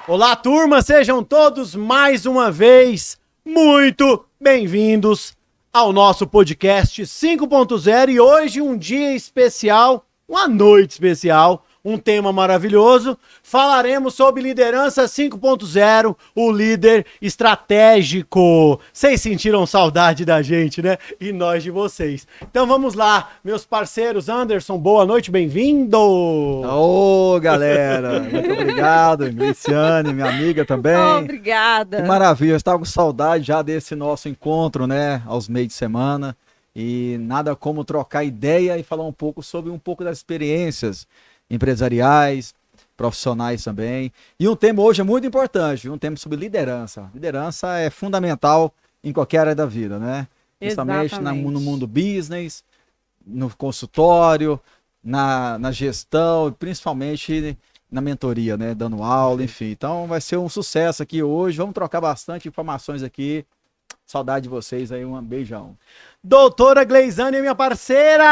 Olá, turma, sejam todos mais uma vez muito bem-vindos ao nosso podcast 5.0 e hoje um dia especial, uma noite especial, um tema maravilhoso. Falaremos sobre liderança 5.0, o líder estratégico. Vocês sentiram saudade da gente, né? E nós de vocês. Então vamos lá, meus parceiros. Anderson, boa noite, bem-vindo! Ô, galera, muito obrigado. Luciane, minha amiga também. Obrigada. Que maravilha, eu estava com saudade já desse nosso encontro, né, aos meios de semana. E nada como trocar ideia e falar um pouco sobre das experiências empresariais, profissionais também. E um tema hoje é muito importante, um tema sobre liderança. Liderança é fundamental em qualquer área da vida, né? Principalmente no mundo business, no consultório, na gestão, principalmente na mentoria, né? Dando aula, enfim. Então vai ser um sucesso aqui hoje. Vamos trocar bastante informações aqui. Saudade de vocês aí, um beijão. Doutora Gleizane, minha parceira!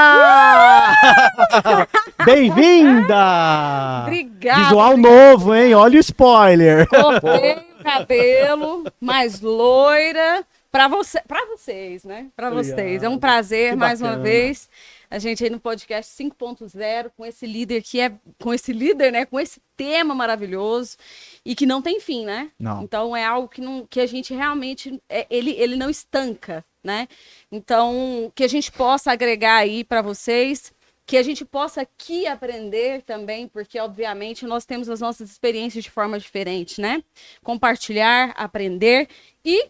Bem-vinda! Obrigada. Visual novo, hein? Olha o spoiler. Cortei o cabelo, mais loira. Para vocês, né? Para vocês. É um prazer, Que mais bacana. uma vez, a gente aí no podcast 5.0, com esse líder né? Com esse tema maravilhoso e que não tem fim, né? Não. Então é algo que a gente realmente, ele não estanca, né? Então, que a gente possa agregar aí para vocês, que a gente possa aqui aprender também, porque obviamente nós temos as nossas experiências de forma diferente, né? Compartilhar, aprender e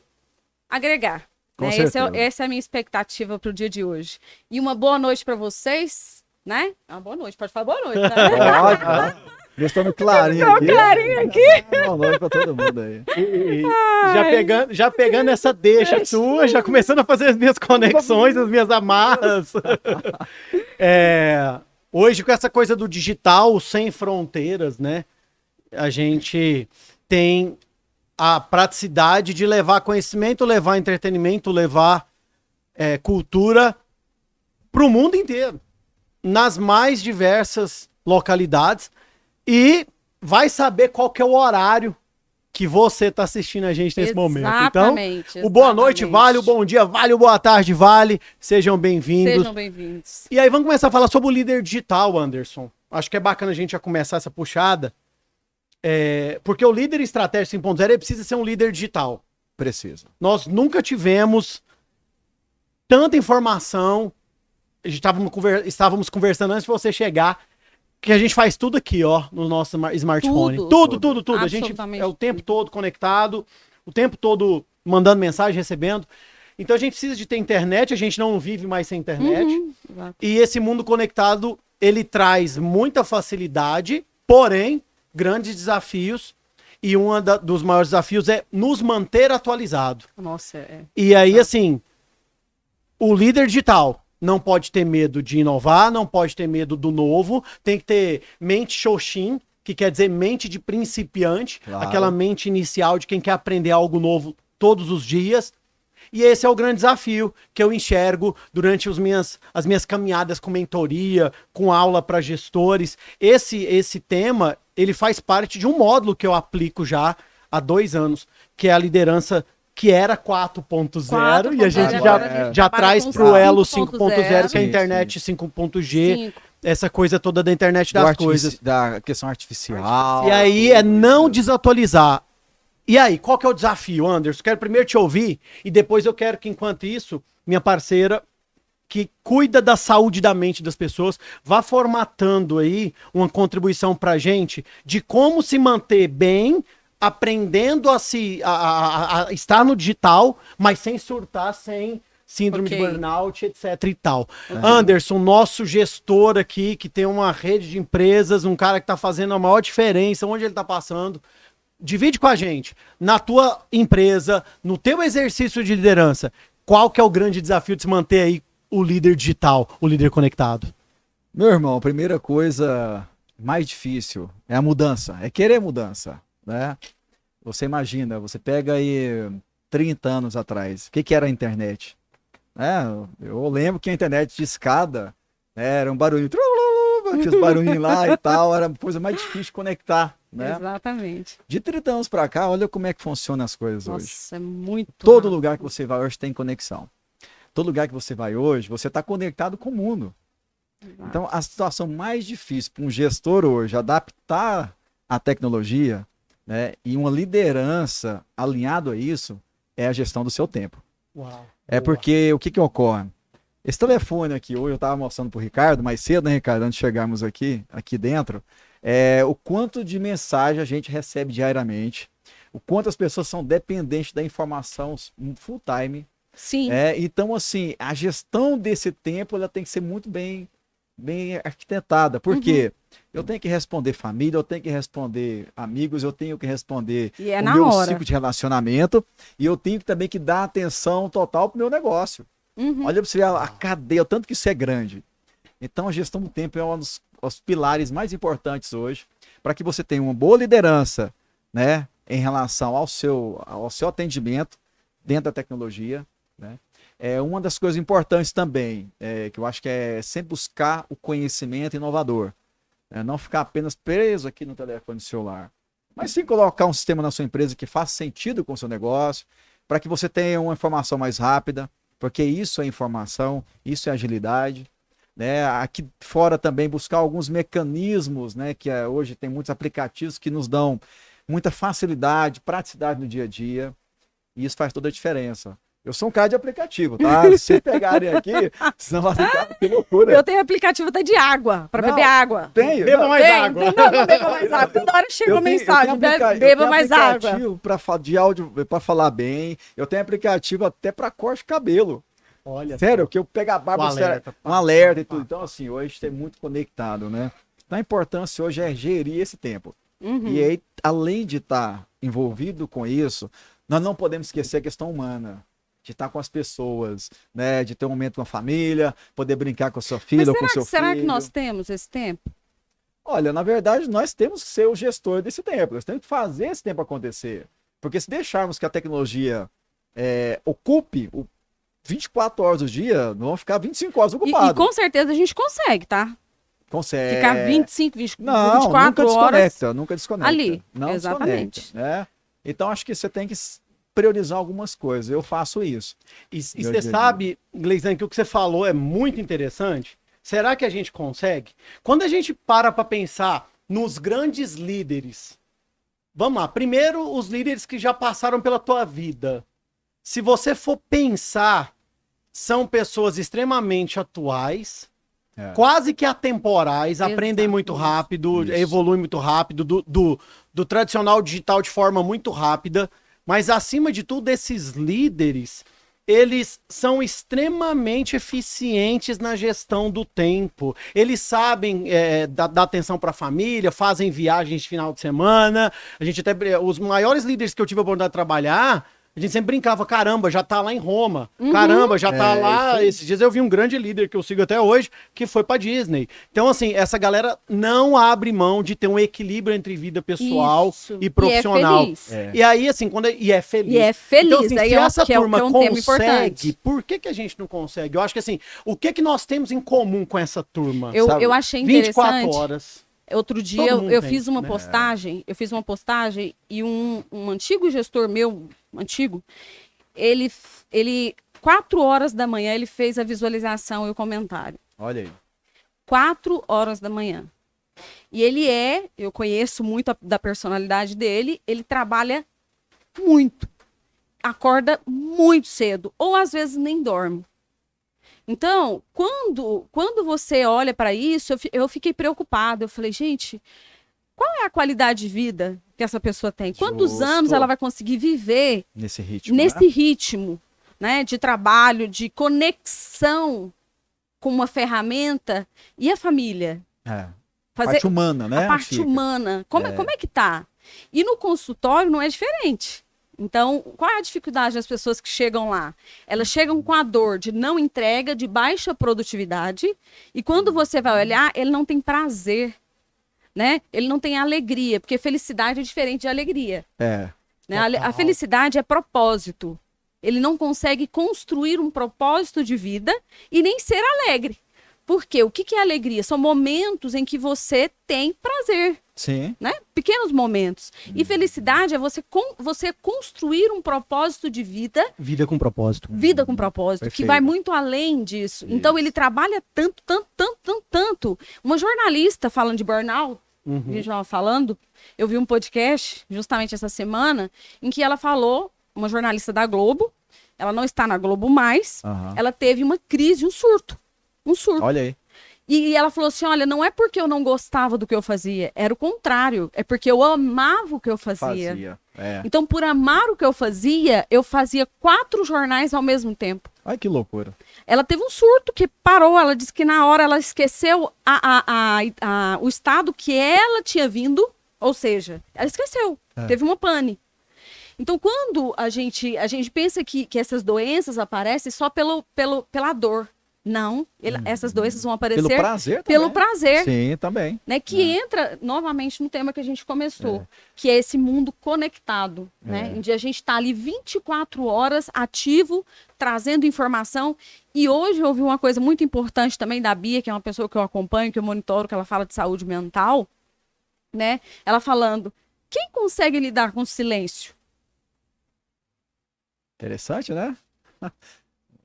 agregar. Com Né? certeza. Essa é a minha expectativa para o dia de hoje. E uma boa noite para vocês, né? Uma boa noite, pode falar boa noite, né? Pode. Estamos clarinho aqui. Clarinho aqui. Boa noite pra todo mundo aí. Já pegando essa deixa sua, já começando a fazer as minhas conexões, as minhas amarras. Hoje, com essa coisa do digital sem fronteiras, né? A gente tem a praticidade de levar conhecimento, levar entretenimento, levar cultura para o mundo inteiro, nas mais diversas localidades, e vai saber qual que é o horário que você está assistindo a gente nesse momento. Então, o boa noite vale, o bom dia vale, o boa tarde vale. Sejam bem-vindos. Sejam bem-vindos. E aí vamos começar a falar sobre o líder digital, Anderson. Acho que é bacana a gente já começar essa puxada. Porque o líder estratégico 5.0 ele precisa ser um líder digital. Precisa. Nós nunca tivemos tanta informação. Estávamos conversando antes de você chegar, que a gente faz tudo aqui, ó, no nosso smartphone. Tudo. A gente é o tempo todo conectado, o tempo todo mandando mensagem, recebendo. Então a gente precisa de ter internet, a gente não vive mais sem internet. Exato. E esse mundo conectado, ele traz muita facilidade, porém, grandes desafios. E dos maiores desafios é nos manter atualizado. Nossa, E aí, assim, o líder digital não pode ter medo de inovar, não pode ter medo do novo, tem que ter mente Shoshin, que quer dizer mente de principiante, Claro. aquela mente inicial de quem quer aprender algo novo todos os dias. E esse é o grande desafio que eu enxergo durante as minhas caminhadas com mentoria, com aula para gestores. Esse tema, ele faz parte de um módulo que eu aplico já há 2 anos, que é a liderança que era 4.0 e a gente já traz para o Elo 5.0, que é a internet 5.G, essa coisa toda da internet das coisas. Da questão artificial. E aí é não desatualizar. E aí, qual que é o desafio, Anderson? Quero primeiro te ouvir e depois eu quero que, enquanto isso, minha parceira, que cuida da saúde da mente das pessoas, vá formatando aí uma contribuição pra gente de como se manter bem, aprendendo a estar no digital, mas sem surtar, sem síndrome de burnout, etc e tal. Anderson, nosso gestor aqui, que tem uma rede de empresas, um cara que tá fazendo a maior diferença, onde ele tá passando, divide com a gente, na tua empresa, no teu exercício de liderança, qual que é o grande desafio de se manter aí o líder digital, o líder conectado? Meu irmão, a primeira coisa mais difícil é a mudança, é querer mudança, né? Você imagina, você pega aí 30 anos atrás, o que era a internet? Eu lembro que a internet de escada, né, era um barulho, tinha os barulhinhos lá e tal, era a coisa mais difícil de conectar, né? Exatamente. De 30 anos para cá, olha como é que funcionam as coisas hoje. Nossa, é muito Todo rápido. lugar que você vai hoje tem conexão. Todo lugar que você vai hoje, você está conectado com o mundo. Então, a situação mais difícil para um gestor hoje adaptar a tecnologia, né, e uma liderança alinhado a isso é a gestão do seu tempo. Uau. É Boa. porque o que que ocorre? Esse telefone aqui, hoje eu estava mostrando para o Ricardo, mais cedo, né, Ricardo, antes de chegarmos aqui dentro, o quanto de mensagem a gente recebe diariamente, o quanto as pessoas são dependentes da informação full time. Sim. Então, assim, a gestão desse tempo ela tem que ser muito bem arquitetada. Por quê? Eu tenho que responder família, eu tenho que responder amigos, eu tenho que responder E é o na meu hora. ciclo de relacionamento e eu tenho também que dar atenção total pro meu negócio. Uhum. Olha para você ver a cadeia, o tanto que isso é grande. Então, a gestão do tempo é um dos pilares mais importantes hoje para que você tenha uma boa liderança, né, em relação ao seu atendimento dentro da tecnologia, né? Uma das coisas importantes também, que eu acho que é sempre buscar o conhecimento inovador. Não ficar apenas preso aqui no telefone celular, mas sim colocar um sistema na sua empresa que faça sentido com o seu negócio, para que você tenha uma informação mais rápida, porque isso é informação, isso é agilidade. Né? Aqui fora também buscar alguns mecanismos, né, que hoje tem muitos aplicativos que nos dão muita facilidade, praticidade no dia a dia, e isso faz toda a diferença. Eu sou um cara de aplicativo, tá? Se vocês pegarem aqui, senão vai ficar que loucura. Eu tenho aplicativo até de água, para Não, beber água. Tenho. Beba mais água. Não beba mais água. Toda hora chega uma mensagem, beba mais água. Aplicativo de áudio para falar bem. Eu tenho aplicativo até para corte de cabelo. Olha. Sério, que eu pego a barba, um alerta e tudo. Então, assim, hoje tem muito conectado, né? Então, a importância hoje é gerir esse tempo. E aí, além de estar envolvido com isso, nós não podemos esquecer a questão humana. De estar com as pessoas, né? De ter um momento com a família, poder brincar com a sua filha ou com o seu filho. Será que nós temos esse tempo? Olha, na verdade, nós temos que ser o gestor desse tempo. Nós temos que fazer esse tempo acontecer. Porque se deixarmos que a tecnologia ocupe 24 horas do dia, nós vamos ficar 25 horas ocupados. E com certeza a gente consegue, tá? Consegue. Ficar 25, 24 nunca horas. Nunca desconecta. Ali, não exatamente. Desconecta, né? Então, acho que você tem que priorizar algumas coisas. Eu faço isso. E você sabe, Gleison, que o que você falou é muito interessante. Será que a gente consegue? Quando a gente para pensar nos grandes líderes, vamos lá, primeiro os líderes que já passaram pela tua vida. Se você for pensar, são pessoas extremamente atuais, quase que atemporais, aprendem muito rápido, evoluem muito rápido, do tradicional digital de forma muito rápida. Mas, acima de tudo, esses líderes, eles são extremamente eficientes na gestão do tempo. Eles sabem dar atenção para a família, fazem viagens de final de semana. A gente até, os maiores líderes que eu tive a oportunidade de trabalhar, a gente sempre brincava, caramba, já tá lá em Roma. Caramba, já tá lá. Esses dias eu vi um grande líder que eu sigo até hoje, que foi pra Disney. Então, assim, essa galera não abre mão de ter um equilíbrio entre vida pessoal e profissional. E aí, assim, E é feliz. Então, assim, aí se essa turma um tema consegue, importante. por que a gente não consegue? Eu acho que, assim, o que nós temos em comum com essa turma? Eu achei interessante. 24 horas. Outro dia eu fiz uma postagem, e um antigo gestor meu, ele 4 horas da manhã ele fez a visualização e o comentário. Olha aí. 4 horas da manhã. E eu conheço muito da personalidade dele, ele trabalha muito, acorda muito cedo, ou às vezes nem dorme. Então, quando você olha para isso, eu fiquei preocupada. Eu falei, gente, qual é a qualidade de vida que essa pessoa tem? Quantos anos ela vai conseguir viver nesse ritmo, ritmo, né, de trabalho, de conexão com uma ferramenta e a família? Parte humana, né? A parte humana. Como é que tá? E no consultório não é diferente. Então, qual é a dificuldade das pessoas que chegam lá? Elas chegam com a dor de não entrega, de baixa produtividade, e quando você vai olhar, ele não tem prazer, né? Ele não tem alegria, porque felicidade é diferente de alegria. Né? A felicidade é propósito. Ele não consegue construir um propósito de vida e nem ser alegre. Por quê? O que que é alegria? São momentos em que você tem prazer, Sim. né? Pequenos momentos. E felicidade é você construir um propósito de vida, Vida com propósito. vida com propósito, que Perfeito. vai muito além disso. Então ele trabalha tanto, tanto, tanto, tanto, tanto. Uma jornalista falando de burnout, a gente estava falando, eu vi um podcast justamente essa semana, em que ela falou, uma jornalista da Globo, ela não está na Globo mais, Aham. ela teve uma crise, um surto. Um surto. Olha aí. E ela falou assim, olha, não é porque eu não gostava do que eu fazia, era o contrário, é porque eu amava o que eu fazia. É. Então, por amar o que eu fazia 4 jornais ao mesmo tempo. Ai, que loucura. Ela teve um surto que parou, ela disse que na hora ela esqueceu o estado que ela tinha vindo, ou seja, ela esqueceu, teve uma pane. Então, quando a gente pensa que essas doenças aparecem só pela dor, não, essas doenças vão aparecer Pelo prazer também. pelo prazer, Sim, também. né, que entra novamente no tema que a gente começou, que é esse mundo conectado, né, onde a gente está ali 24 horas ativo, trazendo informação. E hoje eu ouvi uma coisa muito importante também da Bia, que é uma pessoa que eu acompanho, que eu monitoro, que ela fala de saúde mental, né, ela falando, quem consegue lidar com o silêncio? Interessante, né?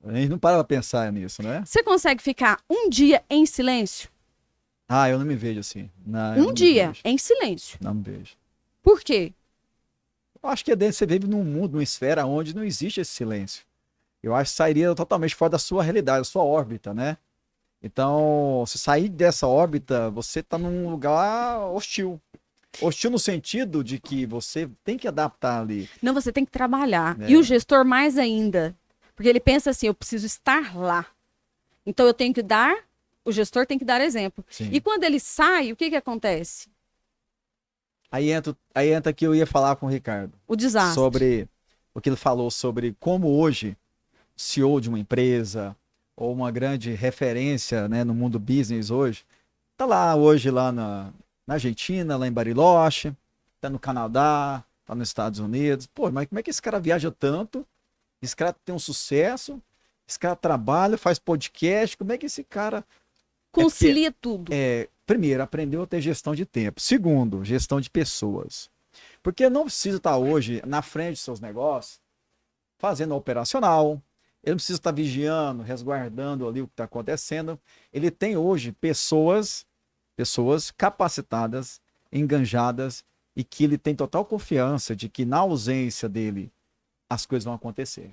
A gente não para pra pensar nisso, né? Você consegue ficar um dia em silêncio? Ah, eu não me vejo assim. Não, eu não Um me dia vejo. em silêncio. Não me vejo. Por quê? Eu acho que você vive num mundo, numa esfera onde não existe esse silêncio. Eu acho que sairia totalmente fora da sua realidade, da sua órbita, né? Então, se sair dessa órbita, você tá num lugar hostil. Hostil no sentido de que você tem que adaptar ali. Não, você tem que trabalhar. É. E o gestor mais ainda. Porque ele pensa assim, eu preciso estar lá. Então eu tenho que o gestor tem que dar exemplo. Sim. E quando ele sai, o que que acontece? Aí entra que eu ia falar com o Ricardo. O desastre. Sobre o que ele falou sobre como hoje o CEO de uma empresa ou uma grande referência, né, no mundo business hoje, tá lá hoje lá na Argentina, lá em Bariloche, tá no Canadá, tá nos Estados Unidos. Pô, mas como é que esse cara viaja tanto? Esse cara tem um sucesso, esse cara trabalha, faz podcast, como é que esse cara... Concilia tudo. Primeiro, aprendeu a ter gestão de tempo. Segundo, gestão de pessoas. Porque não precisa estar hoje na frente dos seus negócios, fazendo operacional. Ele não precisa estar vigiando, resguardando ali o que está acontecendo. Ele tem hoje pessoas capacitadas, enganjadas, e que ele tem total confiança de que na ausência dele as coisas vão acontecer.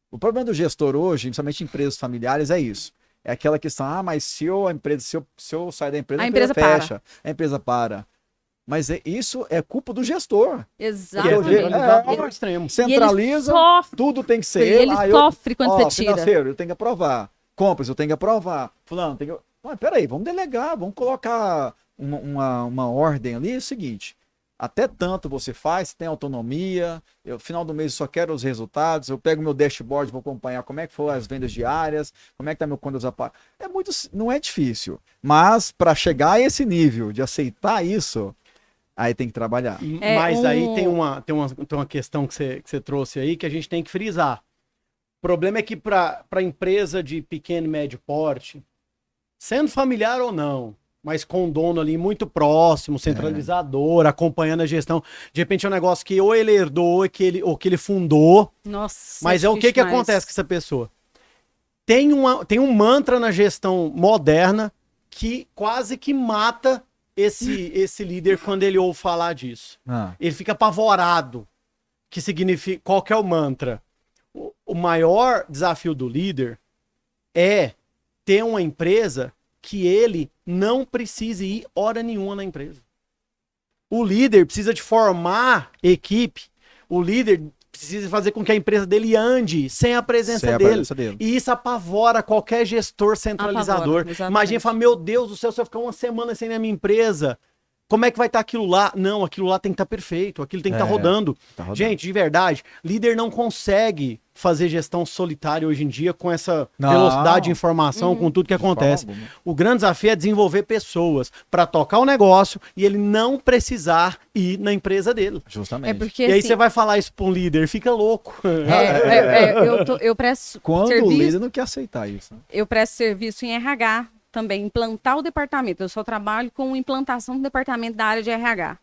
O problema do gestor hoje, principalmente em empresas familiares, é isso. É aquela questão, mas se eu sair da empresa, a empresa fecha, a empresa para. Mas isso é culpa do gestor. Exatamente. É extremo. Centraliza, tudo tem que ser ele sofre quando você tira. Financeiro, eu tenho que aprovar. Compras, eu tenho que aprovar. Fulano, tem que... Mas peraí, vamos delegar, vamos colocar uma ordem ali. É o seguinte, até tanto você faz, tem autonomia, final do mês eu só quero os resultados, eu pego meu dashboard, vou acompanhar como é que foram as vendas diárias, como é que tá meu contas a par. Não é difícil, mas para chegar a esse nível de aceitar isso, aí tem que trabalhar. Mas aí tem uma questão que você trouxe aí que a gente tem que frisar. O problema é que para empresa de pequeno e médio porte, sendo familiar ou não, mas com o dono ali muito próximo, centralizador, acompanhando a gestão. De repente é um negócio que ou ele herdou ou que ele fundou. Nossa, mas o que acontece com essa pessoa? Tem um mantra na gestão moderna que quase que mata esse líder quando ele ouve falar disso. Ele fica apavorado. Que significa... Qual que é o mantra? O maior desafio do líder é ter uma empresa que ele não precise ir hora nenhuma na empresa. O líder precisa de formar equipe. O líder precisa fazer com que a empresa dele ande sem a presença dele. E isso apavora qualquer gestor centralizador. Imagina falar, meu Deus do céu, se eu ficar uma semana sem a minha empresa, como é que vai estar aquilo lá? Não, aquilo lá tem que estar perfeito, aquilo tem que estar rodando. Gente, de verdade, líder não consegue fazer gestão solitária hoje em dia com essa velocidade de informação, com tudo que acontece. O grande desafio é desenvolver pessoas para tocar o negócio e ele não precisar ir na empresa dele. Justamente. Porque, e aí você vai falar isso para um líder, fica louco. Eu presto Quando serviço, o líder não quer aceitar isso. Eu presto serviço em RH também implantar o departamento. Eu só trabalho com implantação do departamento da área de RH.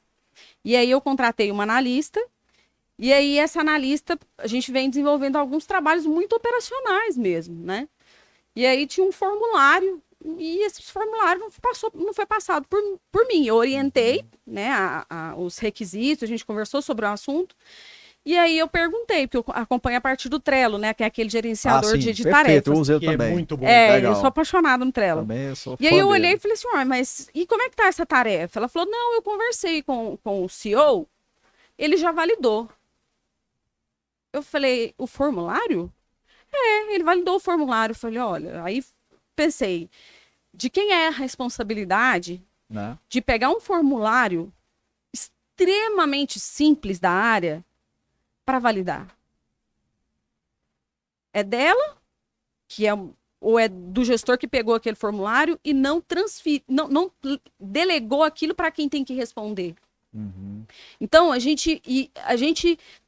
E aí eu contratei uma analista, e aí essa analista, a gente vem desenvolvendo alguns trabalhos muito operacionais mesmo, né? E aí tinha um formulário, e esse formulário não foi passado por mim. Eu orientei, né, os requisitos, a gente conversou sobre o assunto. E aí eu perguntei, porque eu acompanho a partir do Trello, né? Que é aquele gerenciador sim, de perfeito, tarefas. eu usei Que também. é muito bom. Legal. Eu sou apaixonada no Trello. Também eu sou E aí fã eu olhei dele. e falei assim, mas e como é que tá essa tarefa? Ela falou, não, eu conversei com o CEO, ele já validou. Eu falei, o formulário? Ele validou o formulário. Eu falei, olha, aí pensei, de quem é a responsabilidade Né? de pegar um formulário extremamente simples da área para validar? É dela, ou é do gestor que pegou aquele formulário e não delegou aquilo para quem tem que responder? Uhum. Então, a gente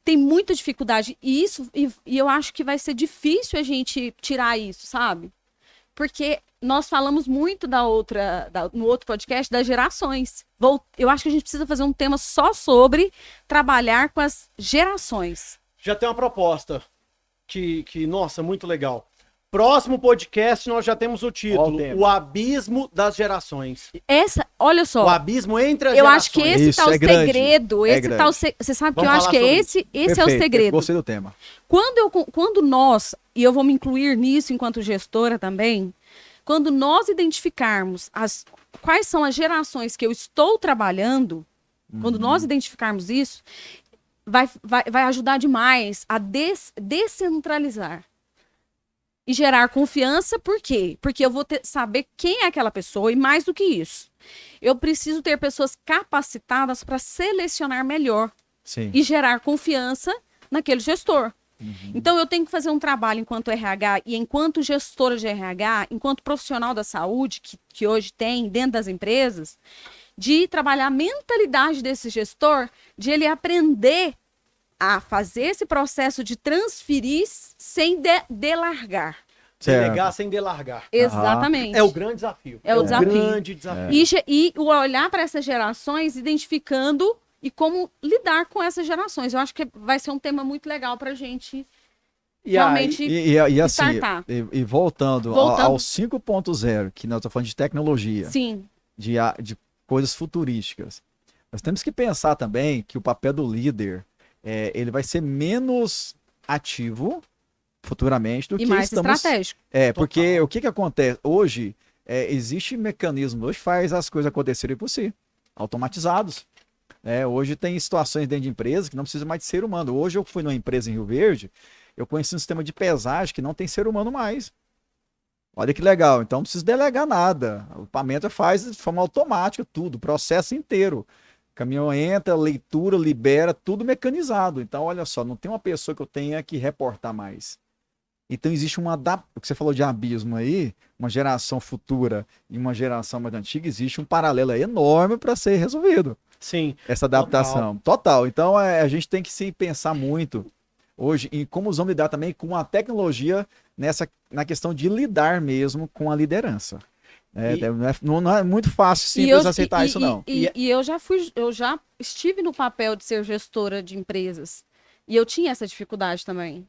tem muita dificuldade, e eu acho que vai ser difícil a gente tirar isso, sabe? Porque nós falamos muito no outro podcast das gerações. Eu acho que a gente precisa fazer um tema só sobre trabalhar com as gerações. Já tem uma proposta nossa, muito legal. Próximo podcast nós já temos o título, tema. O Abismo das Gerações. Olha só. O abismo entre as Eu gerações. acho que esse Isso, tá o é grande. segredo. É Esse tá o grande. Você sabe que Vamos eu acho falar que sobre esse é o Perfeito, segredo. Gostei do tema. Quando nós, e eu vou me incluir nisso enquanto gestora também, quando nós identificarmos quais são as gerações que eu estou trabalhando, quando nós identificarmos isso, vai ajudar demais a descentralizar. E gerar confiança, por quê? Porque eu vou saber quem é aquela pessoa, e mais do que isso, eu preciso ter pessoas capacitadas para selecionar melhor Sim. e gerar confiança naquele gestor. Então, eu tenho que fazer um trabalho enquanto RH e enquanto gestora de RH, enquanto profissional da saúde, que hoje tem dentro das empresas, de trabalhar a mentalidade desse gestor, de ele aprender a fazer esse processo de transferir sem delargar. Delegar sem delargar. Exatamente. É o grande desafio. É o desafio. grande desafio. E o olhar para essas gerações, identificando e como lidar com essas gerações. Eu acho que vai ser um tema muito legal para a gente E realmente E assim, startar. e voltando ao 5.0, que nós estamos falando de tecnologia, Sim, de coisas futurísticas. Nós temos que pensar também que o papel do líder, ele vai ser menos ativo futuramente do e que mais estamos... estratégico. Porque o que acontece? Hoje, existe mecanismo, hoje faz as coisas acontecerem por si, automatizados. Hoje tem situações dentro de empresas que não precisa mais de ser humano. Hoje eu fui numa empresa em Rio Verde, eu conheci um sistema de pesagem que não tem ser humano mais. Olha que legal, então não precisa delegar nada. O equipamento faz de forma automática tudo, o processo inteiro. O caminhão entra, leitura, libera, tudo mecanizado. Então, olha só, não tem uma pessoa que eu tenha que reportar mais. Então existe o que você falou de abismo aí, uma geração futura e uma geração mais antiga, existe um paralelo enorme para ser resolvido. Sim. Essa adaptação. Total. Então a gente tem que se pensar muito hoje em como vamos lidar também com a tecnologia na questão de lidar mesmo com a liderança. Não é muito fácil simples aceitar isso, não. E eu já estive no papel de ser gestora de empresas. E eu tinha essa dificuldade também.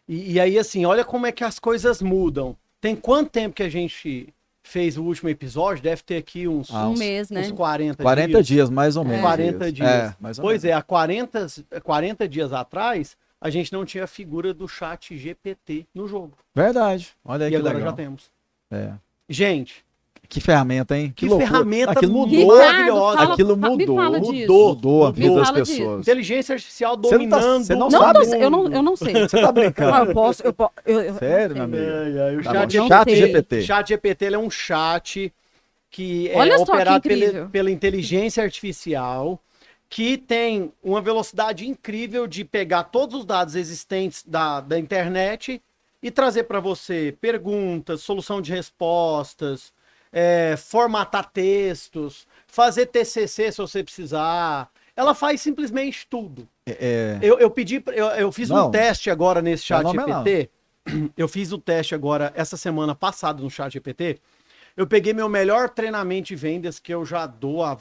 E aí, assim, olha como é que as coisas mudam. Tem quanto tempo que a gente fez o último episódio? Deve ter aqui uns mês, né? Uns 40 dias, mais ou menos. 40 dias. Mais ou Pois menos. há 40 dias atrás, a gente não tinha a figura do chat GPT no jogo. Verdade. Olha aí E que agora legal. já temos. É. Gente, Que ferramenta, hein? que loucura. ferramenta Aquilo mudou. mudou. Maravilhosa. Aquilo me mudou. fala disso. Mudou a vida Mudou. das Fala disso. pessoas. Inteligência artificial Você não tá- dominando. você não o sabe? mundo. Eu não sei. Você tá brincando? Mas eu posso. Sério, não meu sei. amigo? O Tá chat, bom. não Chat sei. GPT. Chat GPT ele é um chat que Olha é só que operado incrível. pela inteligência artificial, que tem uma velocidade incrível de pegar todos os dados existentes da internet e trazer para você perguntas, solução de respostas, formatar textos, fazer TCC se você precisar. Ela faz simplesmente tudo. Eu fiz um teste agora nesse chat Fenomenal. GPT. Eu fiz o teste agora essa semana passada no chat GPT. Eu peguei meu melhor treinamento de vendas, que eu já dou há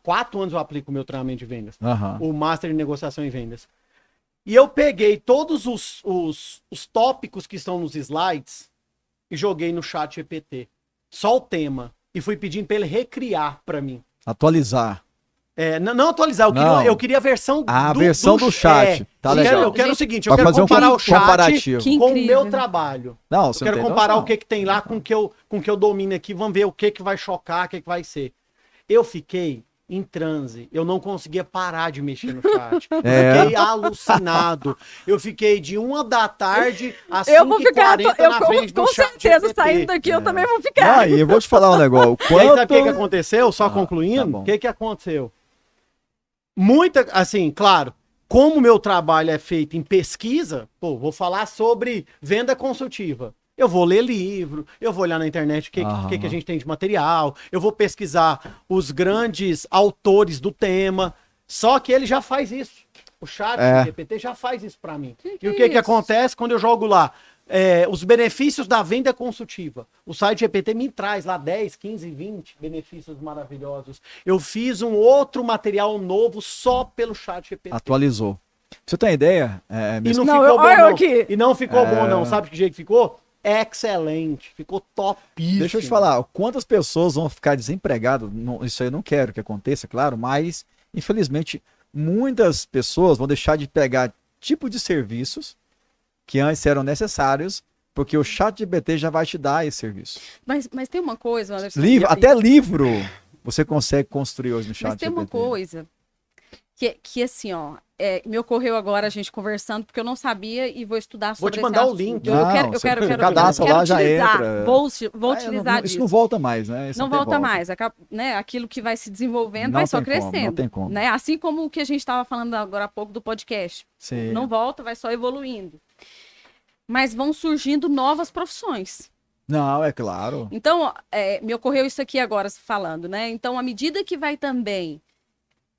4 anos eu aplico o meu treinamento de vendas. Aham. O Master de Negociação e Vendas. E eu peguei todos os tópicos que estão nos slides e joguei no chat GPT. Só o tema. E fui pedindo para ele recriar para mim. Atualizar. Não atualizar, eu queria a versão versão do chat. Tá legal. Eu quero o seguinte, eu Pra quero fazer comparar o chat comparativo. Que com o incrível. meu trabalho. Não, Eu você quero não tem comparar noção. o que tem lá com o que eu domino aqui. Vamos ver o que vai chocar, o que vai ser. Eu fiquei em transe. Eu não conseguia parar de mexer no chat. Eu fiquei alucinado. Eu fiquei de 1 da tarde às Eu vou ficar, 5h40 eu na com, frente do com chat certeza, GPT. saindo daqui, eu também vou ficar. Ah, e eu vou te falar um negócio. E aí, sabe o que Quanto... aconteceu? Só tá concluindo, bom. o que aconteceu? Assim, claro, como o meu trabalho é feito em pesquisa, vou falar sobre venda consultiva. Eu vou ler livro, eu vou olhar na internet o que a gente tem de material, eu vou pesquisar os grandes autores do tema, só que ele já faz isso. O chat do GPT já faz isso para mim. E o que acontece quando eu jogo lá? Os benefícios da venda consultiva. O site GPT me traz lá 10, 15, 20 benefícios maravilhosos. Eu fiz um outro material novo só pelo chat GPT. Atualizou. Pra você ter uma ideia... E não Não, ficou bom, olha não. aqui. E não ficou bom, não. Sabe que jeito que ficou? Excelente. Ficou topíssimo. Deixa eu te falar, quantas pessoas vão ficar desempregadas? Isso aí eu não quero que aconteça, claro, mas, infelizmente, muitas pessoas vão deixar de pegar tipo de serviços que antes eram necessários, porque o chat GPT já vai te dar esse serviço. Mas tem uma coisa, Anderson. Até livro você consegue construir hoje no chat Mas tem GPT. uma coisa que assim, ó, me ocorreu agora a gente conversando, porque eu não sabia e vou estudar sobre Vou te mandar esse o link. Eu quero cadastra lá, já utilizar, entra. vou utilizar Isso disso. não volta mais, né? Isso Não tem volta mais. Né? Aquilo que vai se desenvolvendo Não vai só tem como, crescendo. não tem como. Né? Assim como o que a gente estava falando agora há pouco do podcast. Sim. Não volta, vai só evoluindo. Mas vão surgindo novas profissões. Não, é claro. Então, me ocorreu isso aqui agora falando, né? Então, à medida que vai também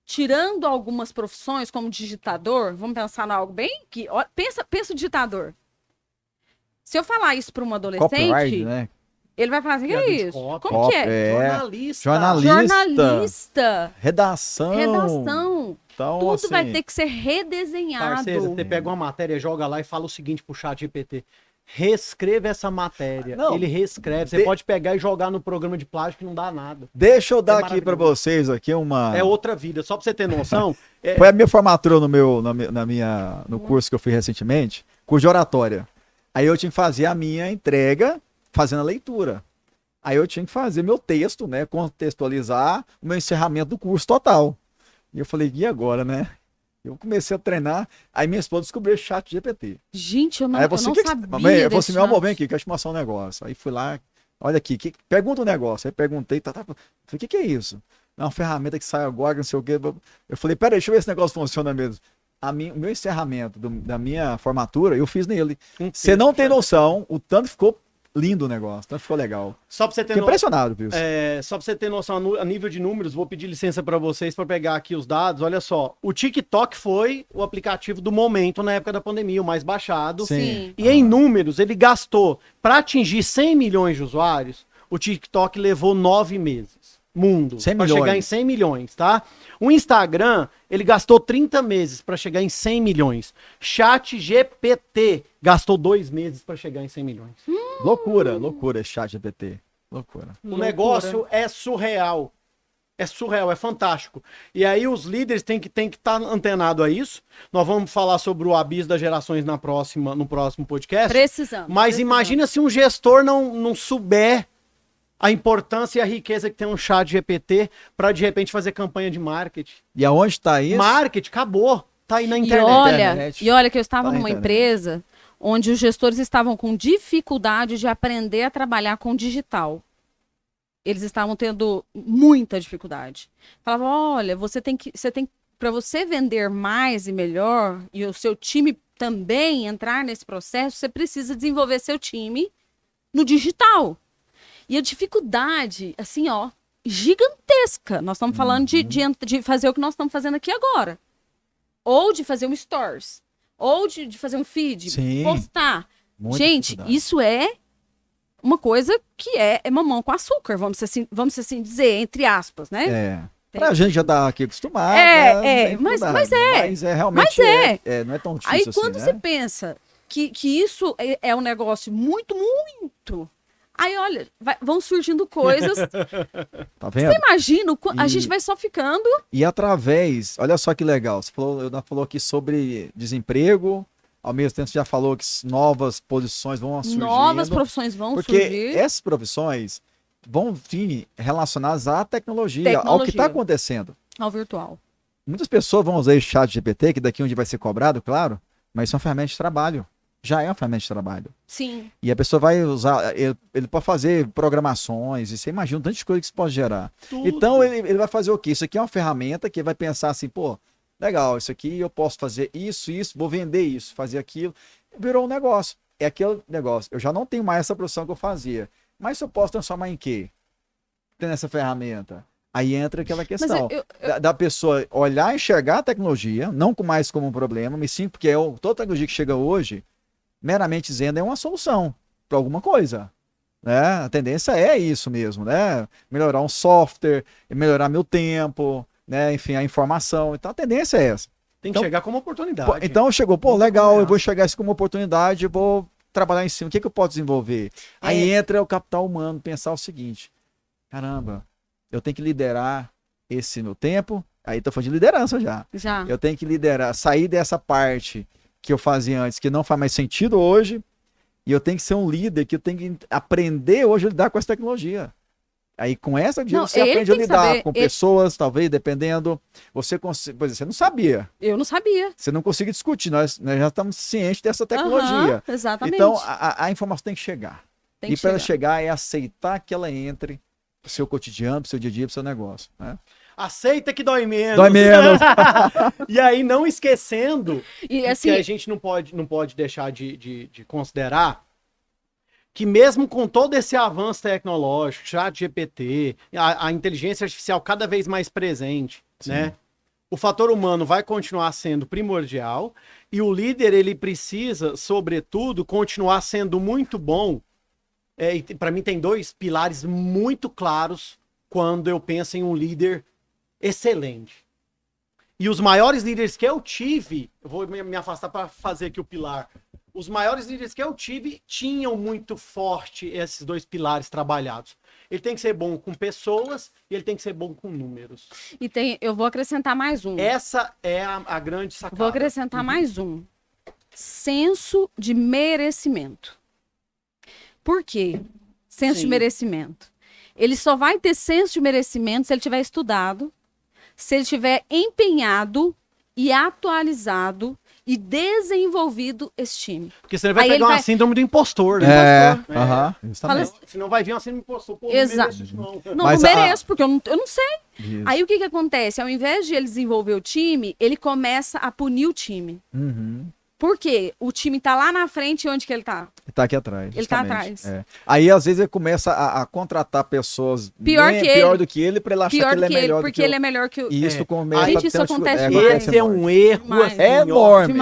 tirando algumas profissões, como digitador, vamos pensar em algo bem que pensa o digitador. Se eu falar isso para um adolescente, Copyright, né? ele vai falar assim, que é isso? Copy. Como que é? Jornalista. Redação. Então, Tudo assim, vai ter que ser redesenhado. Parceiro, você pega uma matéria, joga lá e fala o seguinte pro chat GPT. Reescreva essa matéria. Não. Ele reescreve. Você pode pegar e jogar no programa de plástico que não dá nada. Deixa eu dar É aqui para maravilhoso. vocês aqui uma... É outra vida. Só pra você ter noção. Foi a minha formatura no curso que eu fiz recentemente, curso de oratória. Aí eu tinha que fazer a minha entrega fazendo a leitura. Aí eu tinha que fazer meu texto, né? Contextualizar o meu encerramento do curso total. E eu falei, e agora, né? Eu comecei a treinar, aí minha esposa descobriu o chat GPT. Gente, eu não, Aí eu não sabia. Eu falei assim, meu amor, desse vem aqui, quero te mostrar um negócio. Aí fui lá, olha aqui, pergunta um negócio. Aí perguntei, falei, o que é isso? É uma ferramenta que sai agora, não sei o quê. Eu falei, peraí, deixa eu ver se esse negócio funciona mesmo. O meu encerramento da minha formatura, eu fiz nele. Você não tem noção, o tanto ficou lindo o negócio, tanto ficou legal. Só pra você ter Fiquei noção. impressionado, viu? Só pra você ter noção, a nível de números, vou pedir licença para vocês para pegar aqui os dados. Olha só, o TikTok foi o aplicativo do momento na época da pandemia, o mais baixado. Sim. E em números, ele gastou, para atingir 100 milhões de usuários, o TikTok levou 9 meses. Mundo. 100 Para milhões. chegar em 100 milhões, tá? O Instagram, ele gastou 30 meses para chegar em 100 milhões. Chat GPT gastou 2 meses para chegar em 100 milhões. Loucura, chat GPT. Loucura. O negócio é surreal. É surreal, é fantástico. E aí os líderes têm que estar antenados a isso. Nós vamos falar sobre o abismo das gerações no próximo podcast. Precisamos. Mas imagina se um gestor não souber a importância e a riqueza que tem um chat GPT para de repente fazer campanha de marketing. E aonde está isso? Marketing, acabou. Tá aí na E internet. olha que eu estava Tá na numa internet. empresa onde os gestores estavam com dificuldade de aprender a trabalhar com digital. Eles estavam tendo muita dificuldade. Falavam, olha, para você vender mais e melhor, e o seu time também entrar nesse processo, você precisa desenvolver seu time no digital. E a dificuldade, assim, ó, gigantesca. Nós estamos falando de fazer o que nós estamos fazendo aqui agora. Ou de fazer um stories. Ou de fazer um feed. Sim. Postar. Muita Gente, dificuldade. isso é uma coisa que é mamão com açúcar, vamos assim dizer, entre aspas, né? Pra gente já tá aqui acostumado. Mas Realmente é. não é tão difícil Aí assim, quando né? você pensa que isso é um negócio muito, muito. Aí, olha, vão surgindo coisas. Tá vendo? Você imagina, a gente vai só ficando. E através, olha só que legal, você falou aqui sobre desemprego, ao mesmo tempo você já falou que novas posições vão surgindo. Novas profissões vão porque surgir. essas profissões vão vir relacionadas à tecnologia, ao que está acontecendo. Ao virtual. Muitas pessoas vão usar esse chat GPT, que daqui um dia vai ser cobrado, claro, mas isso é uma ferramenta de trabalho. Já é uma ferramenta de trabalho. Sim. E a pessoa vai usar, ele pode fazer programações, e você imagina um tanto de coisa que isso pode gerar. Tudo. Então ele vai fazer o quê? Isso aqui é uma ferramenta que vai pensar assim, pô, legal, isso aqui eu posso fazer isso, vou vender isso, fazer aquilo. Virou um negócio. É aquele negócio. Eu já não tenho mais essa profissão que eu fazia. Mas eu posso transformar em quê? Tendo essa ferramenta. Aí entra aquela questão da pessoa olhar e enxergar a tecnologia, não mais como um problema, mas sim porque toda tecnologia que chega hoje, meramente dizendo, é uma solução para alguma coisa. Né? A tendência é isso mesmo, né? Melhorar um software, melhorar meu tempo, né? Enfim, a informação. Então a tendência é essa. Tem que chegar como oportunidade. Então chegou, legal, eu vou enxergar isso como oportunidade, eu vou trabalhar em cima. O que eu posso desenvolver? Aí entra o capital humano, pensar o seguinte: caramba, eu tenho que liderar esse meu tempo. Aí tô falando de liderança já. Eu tenho que liderar, sair dessa parte que eu fazia antes, que não faz mais sentido hoje, e eu tenho que ser um líder, que eu tenho que aprender hoje a lidar com essa tecnologia. Aí com essa você aprende a lidar com pessoas, talvez, dependendo. Você não sabia. Eu não sabia. Você não conseguia discutir, nós já estamos cientes dessa tecnologia. Exatamente. Então a informação tem que chegar. E para ela chegar é aceitar que ela entre pro seu cotidiano, pro seu dia a dia, pro seu negócio. Né? Aceita que dói menos. Dói menos. E aí, não esquecendo assim, que a gente não pode deixar de considerar que mesmo com todo esse avanço tecnológico, chat GPT, a inteligência artificial cada vez mais presente, né? O fator humano vai continuar sendo primordial e o líder, ele precisa, sobretudo, continuar sendo muito bom. Para mim tem dois pilares muito claros quando eu penso em um líder excelente. E os maiores líderes que eu tive, eu vou me afastar para fazer aqui o pilar. Os maiores líderes que eu tive tinham muito forte esses dois pilares trabalhados. Ele tem que ser bom com pessoas e ele tem que ser bom com números. Eu vou acrescentar mais um. Essa é a grande sacada. Vou acrescentar mais um. Senso de merecimento. Por quê? Senso de merecimento. Ele só vai ter senso de merecimento se ele tiver estudado, se ele tiver empenhado e atualizado e desenvolvido esse time. Porque senão ele vai pegar uma síndrome do impostor, né? Justamente. Senão vai vir uma síndrome do impostor. Pô, exato. Não mereço, porque eu não sei. Isso. Aí o que acontece? Ao invés de ele desenvolver o time, ele começa a punir o time. Por quê? O time tá lá na frente, onde que ele tá? Ele tá aqui atrás. Ele tá atrás. Aí, às vezes, ele começa a contratar pessoas pior do que ele, pra ele achar que ele é melhor porque ele é melhor que o... Isso começa Gente, isso acontece esse é um erro assim, enorme,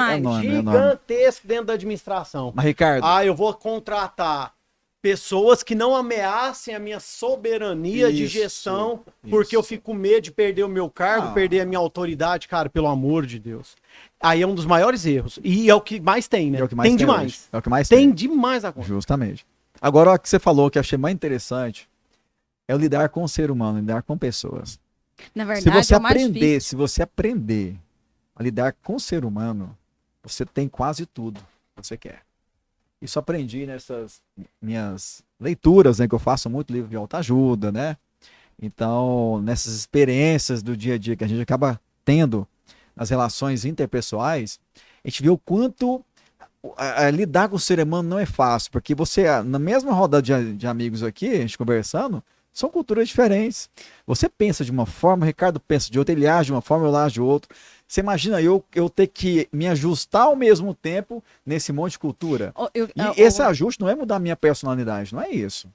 gigantesco dentro da administração. Mas, Ricardo... eu vou contratar pessoas que não ameacem a minha soberania de gestão, porque eu fico com medo de perder o meu cargo, perder a minha autoridade, cara, pelo amor de Deus. Aí é um dos maiores erros. E é o que mais tem, né? Tem demais. É o que mais tem demais a conta. Justamente. Agora, o que você falou que eu achei mais interessante é o lidar com o ser humano, lidar com pessoas. Na verdade, se você aprender a lidar com o ser humano, você tem quase tudo que você quer. Isso aprendi nessas minhas leituras, né? Que eu faço muito livro de autoajuda, né? Então, nessas experiências do dia a dia que a gente acaba tendo nas relações interpessoais, a gente vê o quanto lidar com o ser humano não é fácil, porque você, na mesma roda de amigos aqui, a gente conversando, são culturas diferentes. Você pensa de uma forma, o Ricardo pensa de outra, ele age de uma forma, eu age de outra. Você imagina eu ter que me ajustar ao mesmo tempo nesse monte de cultura? Esse ajuste não é mudar a minha personalidade, não é isso.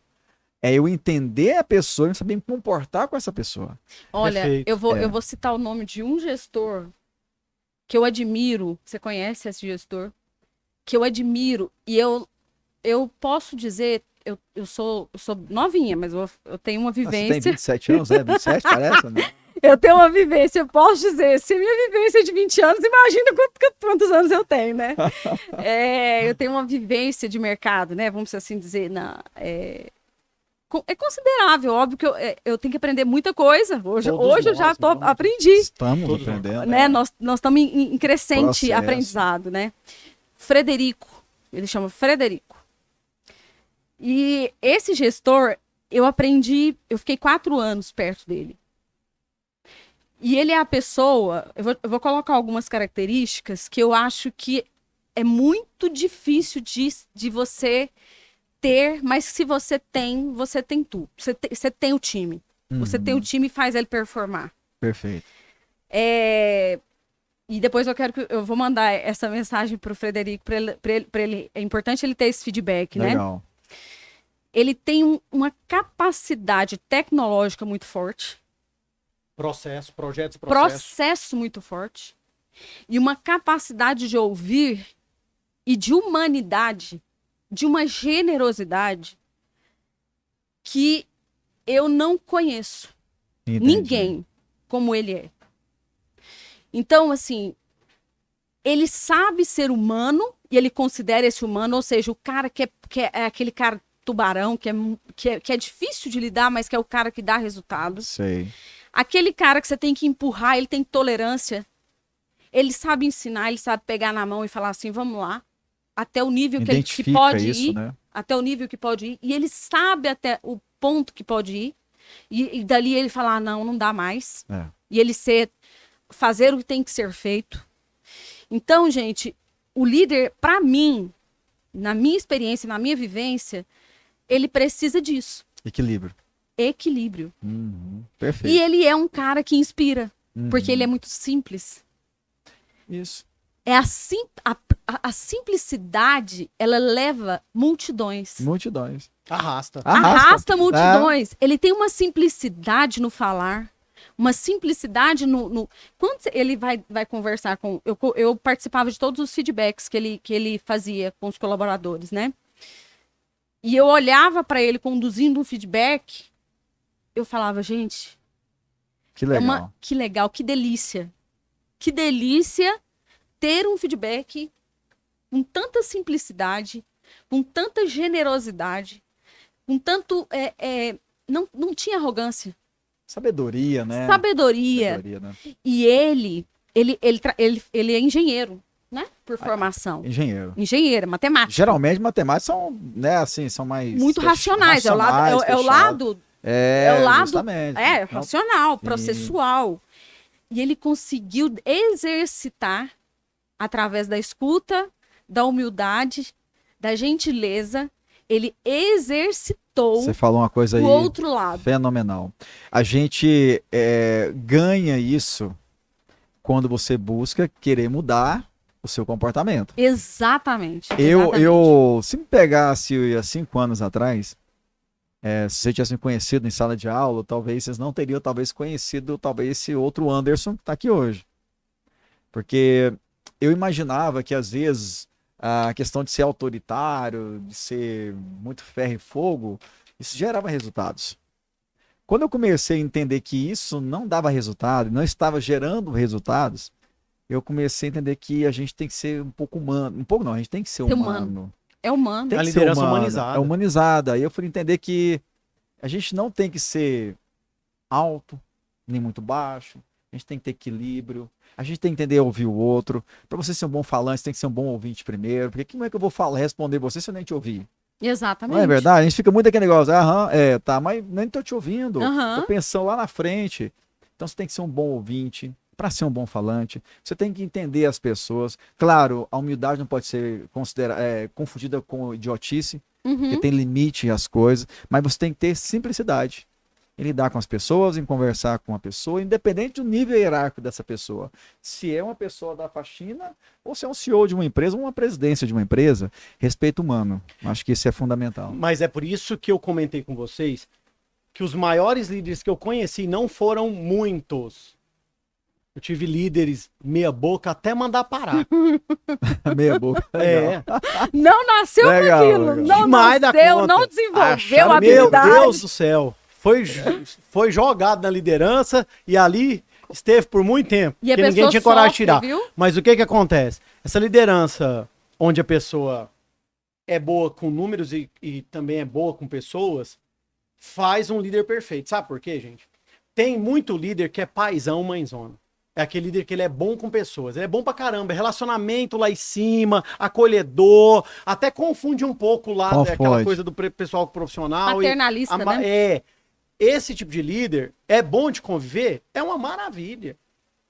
É eu entender a pessoa e saber me comportar com essa pessoa. Olha, eu vou citar o nome de um gestor que eu admiro. Você conhece esse gestor? Que eu admiro. E eu posso dizer, eu sou novinha, mas eu tenho uma Você vivência. tem 27 anos, né? 27, parece, né? Eu tenho uma vivência, eu posso dizer, se minha vivência é de 20 anos, imagina quantos anos eu tenho, né? Eu tenho uma vivência de mercado, né? Vamos assim dizer, é considerável, óbvio que eu tenho que aprender muita coisa. Hoje eu já aprendi. Estamos Todos aprendendo. Né? Nós estamos em crescente Processo. aprendizado, né? Frederico, ele chama Frederico. E esse gestor, eu fiquei 4 anos perto dele. E ele é a pessoa, eu vou colocar algumas características que eu acho que é muito difícil de você ter, mas se você tem tudo. Você tem o time. Você tem o time e faz ele performar. Perfeito. E depois eu vou mandar essa mensagem para o Frederico, para ele. É importante ele ter esse feedback, né? Legal. Ele tem uma capacidade tecnológica muito forte. Processo muito forte. E uma capacidade de ouvir e de humanidade, de uma generosidade que eu não conheço. Entendi. Ninguém como ele é. Então, assim, ele sabe ser humano e ele considera esse humano, ou seja, o cara que é aquele cara tubarão, que é difícil de lidar, mas que é o cara que dá resultados. Sei. Aquele cara que você tem que empurrar, ele tem tolerância. Ele sabe ensinar, ele sabe pegar na mão e falar assim, vamos lá. Até o nível que pode isso, ir. né? Até o nível que pode ir. E ele sabe até o ponto que pode ir. E dali ele falar, não dá mais. E ele fazer o que tem que ser feito. Então, gente, o líder, para mim, na minha experiência, na minha vivência, ele precisa disso. Equilíbrio. Perfeito. E ele é um cara que inspira, porque ele é muito simples. Isso. A simplicidade, ela leva multidões. Arrasta Multidões. Ele tem uma simplicidade no falar, uma simplicidade Quando ele vai conversar com... Eu participava de todos os feedbacks que ele fazia com os colaboradores, né? E eu olhava para ele conduzindo um feedback, eu falava, gente... Que legal. Que legal, que delícia. Que delícia ter um feedback com tanta simplicidade, com tanta generosidade, com tanto... não tinha arrogância. Sabedoria, né? Sabedoria, né? E ele é engenheiro, né? Por formação. Engenheiro, matemático. Geralmente, matemáticos são, né, assim, são mais... Muito racionais. É o lado justamente. Racional, processual. E ele conseguiu exercitar, através da escuta, da humildade, da gentileza, ele exercitou. Você falou uma coisa aí, o outro lado. Fenomenal. A gente ganha isso quando você busca querer mudar o seu comportamento. Exatamente. Se me pegasse há 5 anos atrás, se você tivesse me conhecido em sala de aula, talvez vocês não teriam conhecido esse outro Anderson que está aqui hoje. Porque eu imaginava que às vezes a questão de ser autoritário, de ser muito ferro e fogo, isso gerava resultados. Quando eu comecei a entender que isso não dava resultado, não estava gerando resultados, eu comecei a entender que a gente tem que ser um pouco humano. Um pouco não, a gente tem que ser humano. É humano. Tem a que liderança ser humano, humanizada. É humanizada. Aí eu fui entender que a gente não tem que ser alto, nem muito baixo. A gente tem que ter equilíbrio. A gente tem que entender ouvir o outro. Para você ser um bom falante, você tem que ser um bom ouvinte primeiro. Porque como é que eu vou responder você se eu nem te ouvir? Exatamente. Não é verdade? A gente fica muito aquele negócio, tá, mas nem tô te ouvindo. Tô pensando lá na frente. Então você tem que ser um bom ouvinte. Para ser um bom falante, você tem que entender as pessoas. Claro, a humildade não pode ser confundida com idiotice, porque tem limite às coisas, mas você tem que ter simplicidade em lidar com as pessoas, em conversar com a pessoa, independente do nível hierárquico dessa pessoa. Se é uma pessoa da faxina, ou se é um CEO de uma empresa, ou uma presidência de uma empresa, respeito humano. Acho que isso é fundamental. Mas é por isso que eu comentei com vocês que os maiores líderes que eu conheci não foram muitos. Eu tive líderes meia boca até mandar parar. Meia boca. É. Não nasceu com Legal, aquilo, legal. não Demais da nasceu, conta. não desenvolveu Acharam- a Meu habilidade. Deus do céu. Foi jogado na liderança e ali esteve por muito tempo. E a Porque ninguém pessoa tinha coragem de sofre, tirar. viu? Mas o que que acontece? Essa liderança onde a pessoa é boa com números e também é boa com pessoas, faz um líder perfeito. Sabe por quê, gente? Tem muito líder que é paizão, mãezona. É aquele líder que ele é bom com pessoas. Ele é bom pra caramba. É relacionamento lá em cima, acolhedor. Até confunde um pouco lá Confunde. aquela coisa do pessoal profissional. Paternalista, né? É. Esse tipo de líder é bom de conviver? É uma maravilha.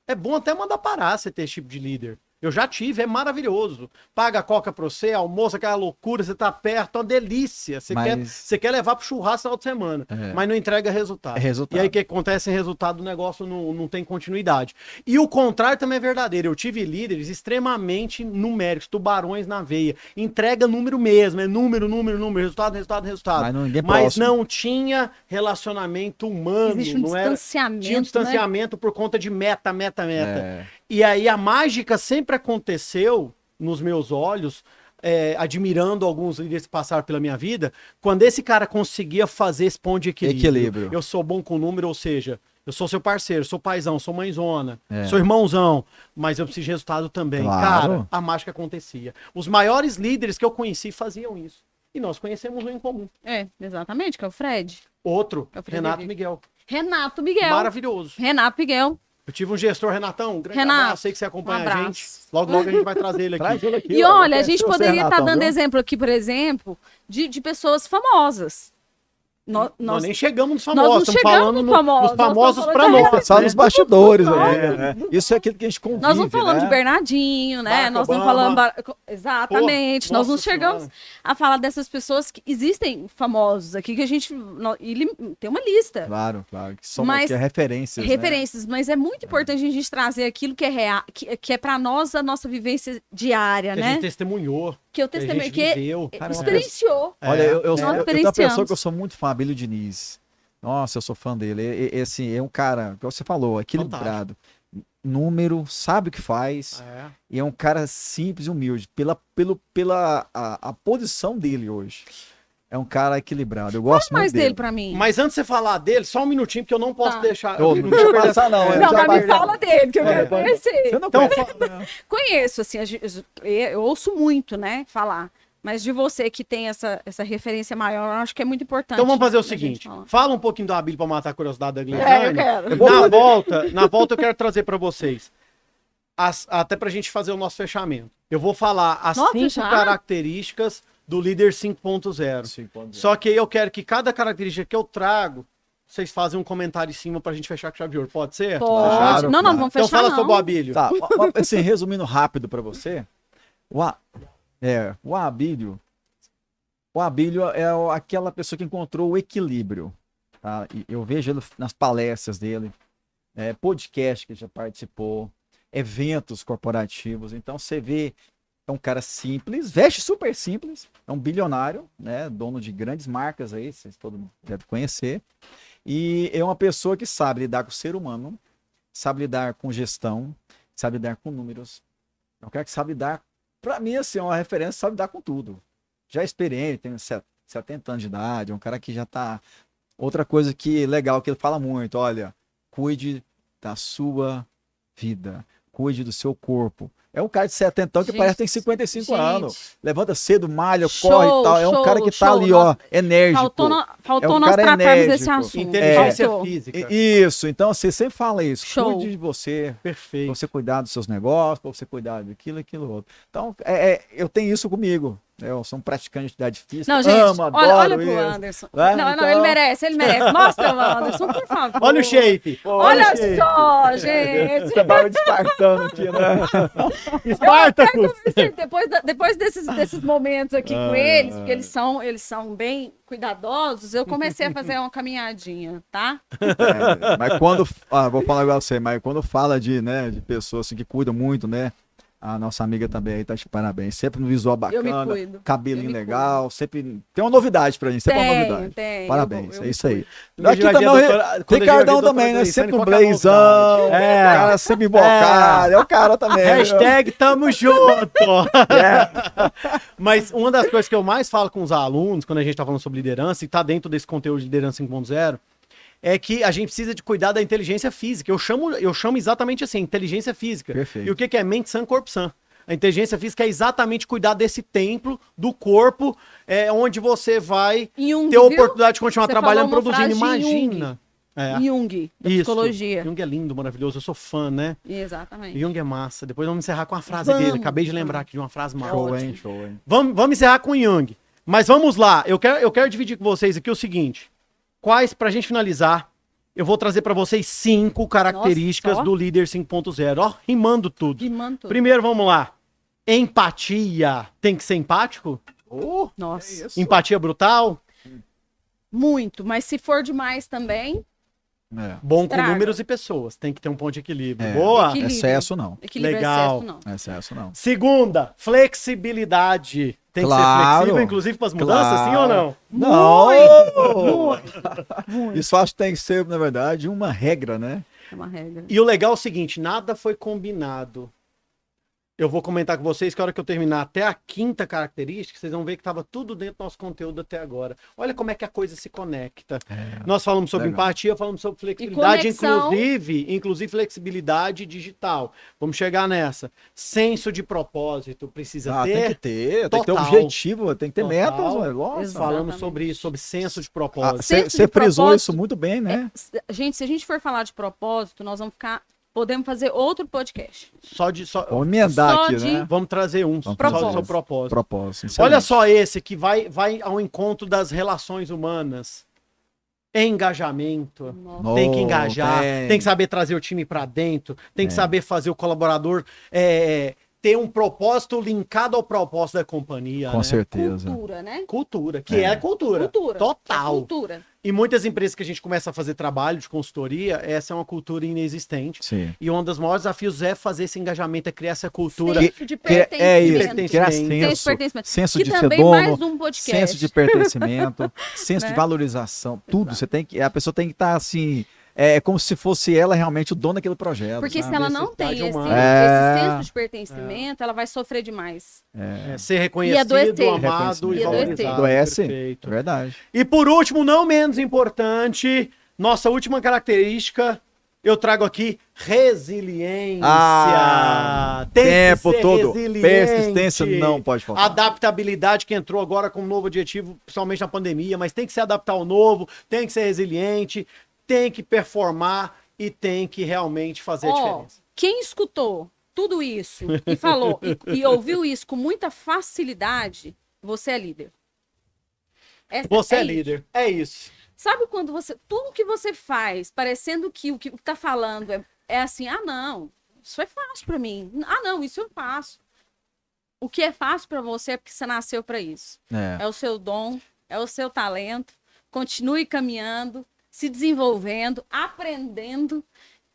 É bom até mandar parar você ter esse tipo de líder. Eu já tive, é maravilhoso. Paga a coca pra você, almoça aquela loucura, você tá perto, é uma delícia. Você quer levar pro churrasco no final de semana, mas não entrega resultado. É resultado. E aí o que acontece? Em resultado, o negócio não tem continuidade. E o contrário também é verdadeiro. Eu tive líderes extremamente numéricos, tubarões na veia. Entrega número mesmo, é número, resultado. Mas ninguém Mas próximo. não tinha relacionamento humano. Existe um não era, distanciamento, tinha um né? distanciamento por conta de meta. É. E aí a mágica sempre aconteceu nos meus olhos, admirando alguns líderes que passaram pela minha vida, quando esse cara conseguia fazer esse ponto de equilíbrio. Eu sou bom com número, ou seja, eu sou seu parceiro, sou paizão, sou mãezona, sou irmãozão, mas eu preciso de resultado também. Claro. Cara, a mágica acontecia. Os maiores líderes que eu conheci faziam isso. E nós conhecemos um em comum. É, exatamente, que é o Fred. Outro, É o Frederico. Renato Miguel. Renato Miguel. Maravilhoso. Renato Miguel. Eu tive um gestor, Renatão, um grande Renato, abraço, sei que você acompanha um a abraço. gente. Logo, logo a gente vai trazer ele aqui. Traz ele aqui, E ó. olha, a gente Conhece você, poderia estar Renatão, dando viu? exemplo aqui, por exemplo, de pessoas famosas. Nós nem chegamos nos nós famosos, não estamos chegamos falando nos famosos, nos nós famosos estamos pra falando de nós. Só né? nos bastidores, É. né? Isso é aquilo que a gente convive, Nós não falamos né? de Bernardinho, né? Barack Nós não Obama. falamos. Exatamente. Pô, nós não nossa chegamos senhora. a falar dessas pessoas que existem famosos aqui, que a gente. Tem uma lista. Claro. Que são Mas- que é referências, né? Referências, mas é muito importante a gente trazer aquilo que é real, que é para nós a nossa vivência diária, Que a né? gente testemunhou, Que eu que a testemunho, gente que viveu. Cara, experienciou. Olha, eu Nós tenho uma experienciamos. pessoa que eu sou muito fã, Abílio Diniz. Nossa, eu sou fã dele. Assim, é um cara, como você falou, equilibrado. Número, sabe o que faz. É. E é um cara simples e humilde. Pela a posição dele hoje. É um cara equilibrado. Eu gosto Mais muito dele dele. pra mim. Mas antes de você falar dele, só um minutinho, porque eu não posso Tá. deixar. Ô, não deixa passar, não. Não, já mas me vai- fala dele, que eu quero pode- conhecer. Você não Então, conhece, né? Conheço, assim, eu ouço muito, né, falar. Mas de você que tem essa referência maior, eu acho que é muito importante. Então vamos fazer o a gente seguinte: falar. fala um pouquinho do Abílio para matar a curiosidade da É, eu Gleisiane. quero. Na volta eu quero trazer para vocês, até pra gente fazer o nosso fechamento. Eu vou falar as Nossa, 5 já? características do líder 5.0. Só que aí eu quero que cada característica que eu trago, vocês fazem um comentário em cima pra gente fechar com chave de ouro. Pode ser? Pode. Claro, não, claro. vamos Então fechar fala não. sobre o Abílio. Tá, assim, resumindo rápido para você, o Abílio é aquela pessoa que encontrou o equilíbrio, tá? E eu vejo ele nas palestras dele, podcast que ele já participou, eventos corporativos, então você vê, é um cara simples, veste super simples, é um bilionário, né? Dono de grandes marcas aí, vocês todo mundo deve conhecer, e é uma pessoa que sabe lidar com o ser humano, sabe lidar com gestão, sabe lidar com números. É um cara que sabe lidar, para mim, assim, é uma referência, sabe lidar com tudo. Já é experiente, tem 70 anos de idade, é um cara que já tá... Outra coisa que legal, que ele fala muito, olha, cuide da sua vida, cuide do seu corpo. É um cara de 70 anos que parece que tem 55 anos. Levanta cedo, malha, Show, corre e tal. É um cara que tá show. ali, ó, enérgico. Faltou É um nós cara tratarmos enérgico. desse assunto. Inteligência Faltou. física. Isso, então você sempre fala isso. Show. Cuide de você, pra Perfeito. você cuidar dos seus negócios, pra você cuidar daquilo, aquilo outro. Então, eu tenho isso comigo. Eu sou um praticante de atividade física. Não, gente, amo, adoro olha pro isso. Anderson. Né? Não, Então- ele merece. Mostra o Anderson, por favor. Olha o shape. Olha o shape. só, gente. Você barba de espartano aqui, né? Spartacus. Depois desses momentos aqui com eles, porque eles são bem cuidadosos, eu comecei a fazer uma caminhadinha, tá? Mas quando... vou falar igual você, mas quando fala de pessoas assim, que cuidam muito, né? A nossa amiga também aí tá de parabéns. Sempre no visual Eu me bacana, cuido. cabelinho Eu me legal, sempre tem uma novidade pra gente, sempre uma novidade. Tem. Parabéns, Eu é me isso aí. Quando a gente Aqui vai ver também, a doutora- quando a gente vai ver a Ricardão doutora também, né? Gleiciane, Sempre um qual que é a blazão, novidade? cara sempre embocado, é o cara também. Hashtag tamo junto. É. Mas uma das coisas que eu mais falo com os alunos, quando a gente tá falando sobre liderança, e tá dentro desse conteúdo de liderança 5.0, é que a gente precisa de cuidar da inteligência física. Eu chamo exatamente assim, inteligência física. Perfeito. E o que é mente sã, corpo sã? A inteligência física é exatamente cuidar desse templo do corpo, onde você vai Jung, ter a viu? oportunidade de continuar Você trabalhando, falou uma produzindo. frase de Imagina. Jung, da Isso. psicologia. Jung é lindo, maravilhoso. Eu sou fã, né? Exatamente. Jung é massa. Depois vamos encerrar com a frase dele. Acabei de lembrar aqui de uma frase massa. Show, hein? Show, hein? Vamos encerrar com o Jung. Mas vamos lá. Eu quero dividir com vocês aqui o seguinte. Pra gente finalizar, eu vou trazer pra vocês 5 características Nossa, ó. do líder 5.0. Ó, rimando tudo. Rimando tudo. Primeiro, vamos lá. Empatia. Tem que ser empático? Nossa. isso. Empatia brutal? Muito. Mas se for demais também, É. Bom com Estraga. números e pessoas. Tem que ter um ponto de equilíbrio. É. Boa. Equilíbrio. Excesso não. equilíbrio Legal. excesso, não. Excesso não. Segunda, flexibilidade. Tem que ser Claro. flexível, inclusive, para as mudanças, sim ou não? Não! Muito. Isso acho que tem que ser, na verdade, uma regra, né? É uma regra. E o legal é o seguinte, nada foi combinado. Eu vou comentar com vocês que a hora que eu terminar até a 5ª característica, vocês vão ver que estava tudo dentro do nosso conteúdo até agora. Olha como é que a coisa se conecta. Nós falamos sobre legal. empatia, falamos sobre flexibilidade, E conexão. inclusive flexibilidade digital. Vamos chegar nessa. Senso de propósito precisa Tem que ter. ter, tem que ter Total. objetivo, tem que ter Total. metas, ué, nossa. Exato. Falamos Exatamente. sobre isso, sobre senso de propósito. Senso Você de frisou propósito isso muito bem, né? Gente, se a gente for falar de propósito, nós vamos ficar. Podemos fazer outro podcast. Vamos emendar Só aqui, de- né? Vamos trazer um só Propósito. sobre propósito. Propósito. Olha excelente. só esse que vai ao encontro das relações humanas. Engajamento. Nossa. Tem que engajar, tem. tem que saber trazer o time pra dentro, tem que saber fazer o colaborador ter um propósito linkado ao propósito da companhia. Com né? certeza. Cultura, né? Cultura, que é cultura. Cultura. Total. É cultura. E muitas empresas que a gente começa a fazer trabalho de consultoria, essa é uma cultura inexistente. Sim. E um dos maiores desafios é fazer esse engajamento, é criar essa cultura. Senso de É isso, pertencimento. criar Senso de senso, pertencimento. senso Que de ser também dono, mais um podcast. senso de pertencimento, senso Né? de valorização, tudo. Você tem que, a pessoa tem que estar assim, é como se fosse ela realmente o dono daquele projeto. Porque se sabe? ela não tem necessidade esse, humana. É. senso de pertencimento, ela vai sofrer demais. Ser reconhecido, adoecer. amado e E adoecer. valorizado. Adoece. Perfeito. É verdade. E por último, não menos importante, nossa última característica, eu trago aqui resiliência. Tem que tempo ser todo. resiliente. Persistência não pode faltar. Adaptabilidade que entrou agora como novo objetivo, principalmente na pandemia, mas tem que se adaptar ao novo, tem que ser resiliente, tem que performar e tem que realmente fazer a Ó, diferença. quem escutou tudo isso e falou e ouviu isso com muita facilidade, você é líder. Você é isso. líder. É isso. Sabe quando tudo que você faz, parecendo que o que tá falando é assim, não, isso é fácil para mim. Não, isso eu faço. O que é fácil para você é porque você nasceu para isso. É o seu dom, é o seu talento. Continue caminhando, se desenvolvendo, aprendendo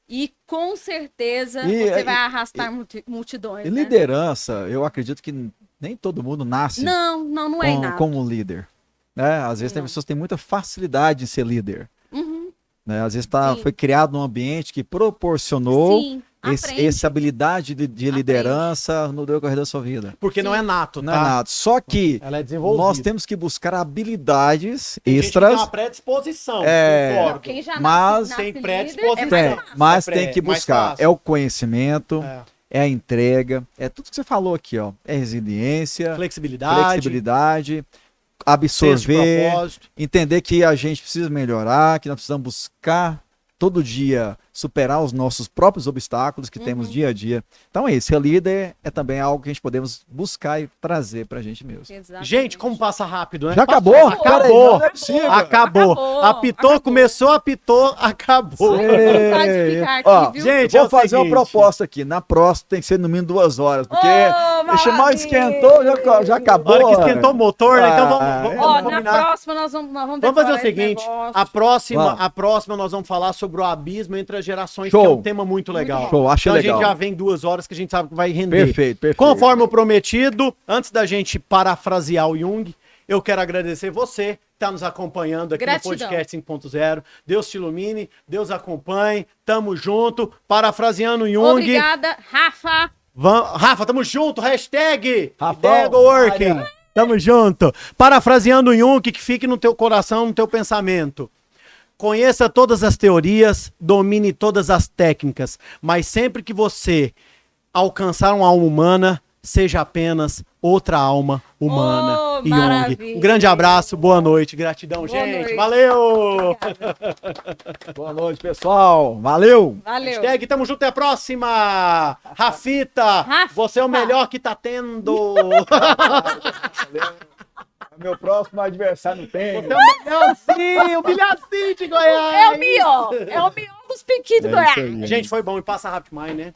e com certeza você vai arrastar multidões. E né? liderança, eu acredito que nem todo mundo nasce Não é nada. como líder. Né? Às vezes tem pessoas que têm muita facilidade em ser líder. Uhum. Né? Às vezes Sim. foi criado num ambiente que proporcionou Sim, essa habilidade de liderança no decorrer da sua vida. Porque Sim. não é nato, tá? Não é nada. Só que Ela é desenvolvida. nós temos que buscar habilidades Tem gente que extras. tem uma predisposição, É. concordo. Não, quem já Mas nasce tem líder predisposição. é mais Tem, fácil. mas É tem que mais buscar. fácil. É o conhecimento, É. é a entrega, é tudo que você falou aqui, ó. É resiliência, Flexibilidade, flexibilidade, senso de absorver, propósito. entender que a gente precisa melhorar, que nós precisamos buscar todo dia superar os nossos próprios obstáculos que temos dia a dia. Então é isso, ser líder é também algo que a gente podemos buscar e trazer pra gente mesmo. Exatamente. Gente, como passa rápido, né? Já Passou, acabou? Acabou. Peraí, não é possível. Acabou. Acabou. Apitou, Acabou. começou, apitou, acabou. Ai, que vontade de ficar aqui, Ó, viu? gente, Vou é o fazer uma seguinte. proposta aqui. Na próxima tem que ser no mínimo 2 horas, porque Ô, esse mal maravilha! esquentou, já A acabou. hora que esquentou o motor, né? Então vamos Ó, na combinar. próxima nós vamos Vamos fazer o decorar esse seguinte, negócio. a próxima nós vamos falar sobre o abismo entre a das gerações, Show. que é um tema muito legal. Show, achei Então legal. a gente já vem 2 horas que a gente sabe que vai render. Perfeito, perfeito. Conforme o prometido, antes da gente parafrasear o Jung, eu quero agradecer você que está nos acompanhando aqui Gratidão. no Podcast 5.0. Deus te ilumine, Deus acompanhe, tamo junto. Parafraseando o Jung. Obrigada, Rafa. Rafa, tamo junto, hashtag Rafão, Ideia Go Working. olha. Tamo junto. Parafraseando o Jung, que fique no teu coração, no teu pensamento. Conheça todas as teorias, domine todas as técnicas, mas sempre que você alcançar uma alma humana, seja apenas outra alma humana. Oh, Jung. maravilha. Um grande abraço, boa noite, gratidão, Boa gente. noite. Valeu! Boa noite, pessoal. Valeu! Valeu. Hashtag tamo junto, até a próxima! Rafita, você é o melhor que tá tendo! Meu próximo adversário não tem. Você é o melhorzinho, o milhacinho de Goiás! É o melhor dos piquinhos do Goiás. Gente, foi bom e passa rápido mais, né?